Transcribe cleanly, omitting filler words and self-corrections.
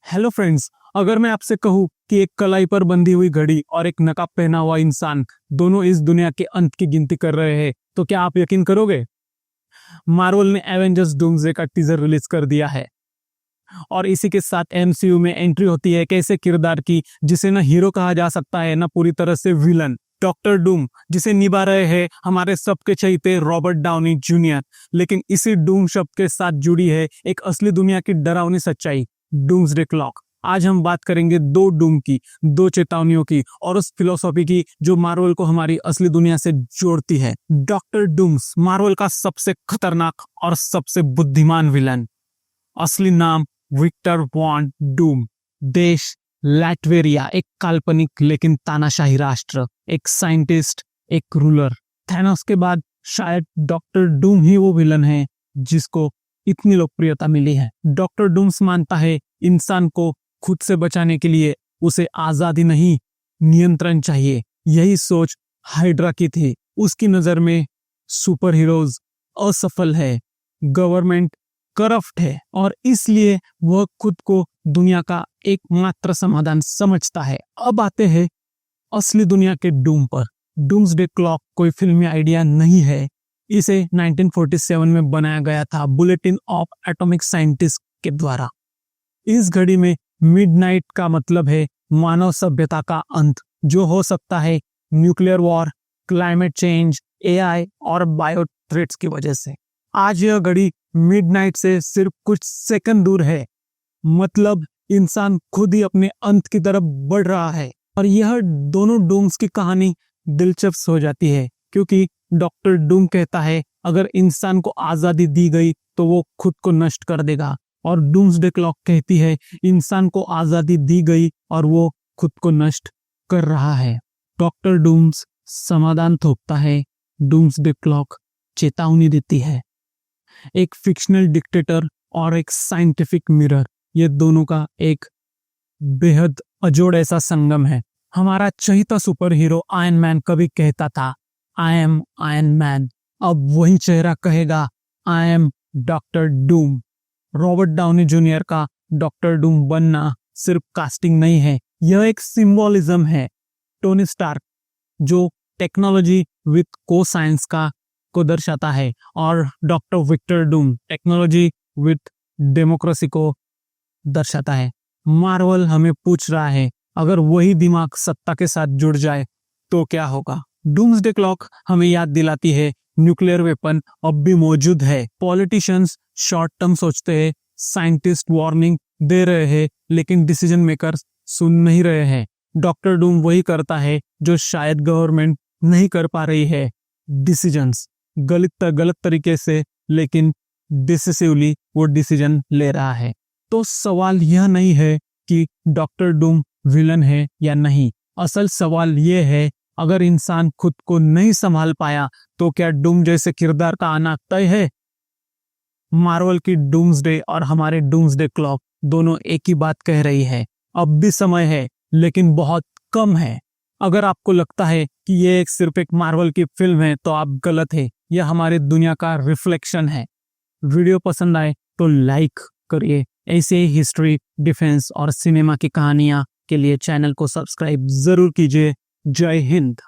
Hello friends, अगर मैं आपसे कहूं कि एक कलाई पर बंधी हुई घड़ी और एक नकाब पहना हुआ इंसान दोनों इस दुनिया के अंत की गिनती कर रहे हैं, तो क्या आप यकीन करोगे? मार्वल ने एवेंजर्स डूम्सडे का टीजर रिलीज कर दिया है और इसी के साथ एमसीयू में एंट्री होती है एक ऐसे किरदार की जिसे न हीरो कहा जा सकता है न पूरी तरह से विलन। डॉक्टर डूम, जिसे निभा रहे हैं हमारे सबके चहेते रॉबर्ट डाउनी जूनियर। लेकिन इसी डूम शब्द के साथ जुड़ी है एक असली दुनिया की डरावनी सच्चाई, डूम्सडे क्लॉक। आज हम बात करेंगे दो डूम की, दो चेतावनियों की और उस फिलोसॉफी की जो मार्वल को हमारी असली दुनिया से जोड़ती है। डॉक्टर डूम्स, मार्वल का सबसे खतरनाक और सबसे बुद्धिमान विलन। असली नाम विक्टर वॉन डूम। देश लैटवेरिया, एक काल्पनिक लेकिन तानाशाही राष्ट्र। एक साइंटिस्ट, एक रूलर। थैनोस के बाद शायद डॉक्टर डूम ही वो विलन है जिसको इतनी लोकप्रियता मिली है। डॉक्टर डूम्स मानता है इंसान को खुद से बचाने के लिए उसे आजादी नहीं, नियंत्रण चाहिए। यही सोच हाइड्रा की थी। उसकी नजर में सुपर हीरोज असफल है, गवर्नमेंट करप्ट है और इसलिए वह खुद को दुनिया का एकमात्र समाधान समझता है। अब आते हैं असली दुनिया के डूम पर। डूम्सडे क्लॉक कोई फिल्मी आइडिया नहीं है। इसे 1947 में बनाया गया था बुलेटिन ऑफ एटॉमिक साइंटिस्ट के द्वारा। इस घड़ी में मिडनाइट का मतलब है मानव सभ्यता का अंत, जो हो सकता है nuclear war, climate change, AI और बायो थ्रेट्स की वजह से। आज यह घड़ी मिडनाइट से सिर्फ कुछ सेकंड दूर है। मतलब इंसान खुद ही अपने अंत की तरफ बढ़ रहा है। और यह दोनों डूम्स की कहानी दिलचस्प हो जाती है क्योंकि डॉक्टर डूम कहता है अगर इंसान को आजादी दी गई तो वो खुद को नष्ट कर देगा, और डूम्सडे क्लॉक कहती है इंसान को आजादी दी गई और वो खुद को नष्ट कर रहा है। डॉक्टर डूम्स समाधान थोपता है, डूम्सडे क्लॉक चेतावनी देती है। एक फिक्शनल डिक्टेटर और एक साइंटिफिक मिरर, ये दोनों का एक बेहद अजोड़ ऐसा संगम है। हमारा चहीता सुपर हीरो आयरन मैन कभी कहता था आई एम आयरन मैन, अब वही चेहरा कहेगा I am doctor Doom. Robert Downey junior का डॉक्टर डूम बनना सिर्फ कास्टिंग नहीं है, यह एक सिंबोलिज्म है। टोनी स्टार्क जो टेक्नोलॉजी विद को साइंस का को दर्शाता है और doctor Victor Doom technology with democracy को दर्शाता है। मार्वल हमें पूछ रहा है अगर वही दिमाग सत्ता के साथ जुड़ जाए तो क्या होगा। डूम्सडे क्लॉक हमें याद दिलाती है न्यूक्लियर वेपन अब भी मौजूद है। पॉलिटिशियंस शॉर्ट टर्म सोचते हैं, साइंटिस्ट वार्निंग दे रहे हैं, लेकिन डिसीजन मेकर्स सुन नहीं रहे हैं। डॉक्टर डूम वही करता है जो शायद गवर्नमेंट नहीं कर पा रही है, डिसीजंस गलत तरीके से लेकिन डिसिसिवली वो डिसीजन ले रहा है। तो सवाल यह नहीं है कि डॉक्टर डूम विलन है या नहीं। असल सवाल यह है अगर इंसान खुद को नहीं संभाल पाया तो क्या डूम जैसे किरदार का आना तय है। मार्वल की डूम्सडे और हमारे डूम्सडे क्लॉक दोनों एक ही बात कह रही है, अब भी समय है लेकिन बहुत कम है। अगर आपको लगता है कि ये सिर्फ एक मार्वल की फिल्म है तो आप गलत है, यह हमारी दुनिया का रिफ्लेक्शन है। वीडियो पसंद आए तो लाइक करिए। ऐसे ही हिस्ट्री, डिफेंस और सिनेमा की कहानियां के लिए चैनल को सब्सक्राइब जरूर कीजिए। जय हिंद।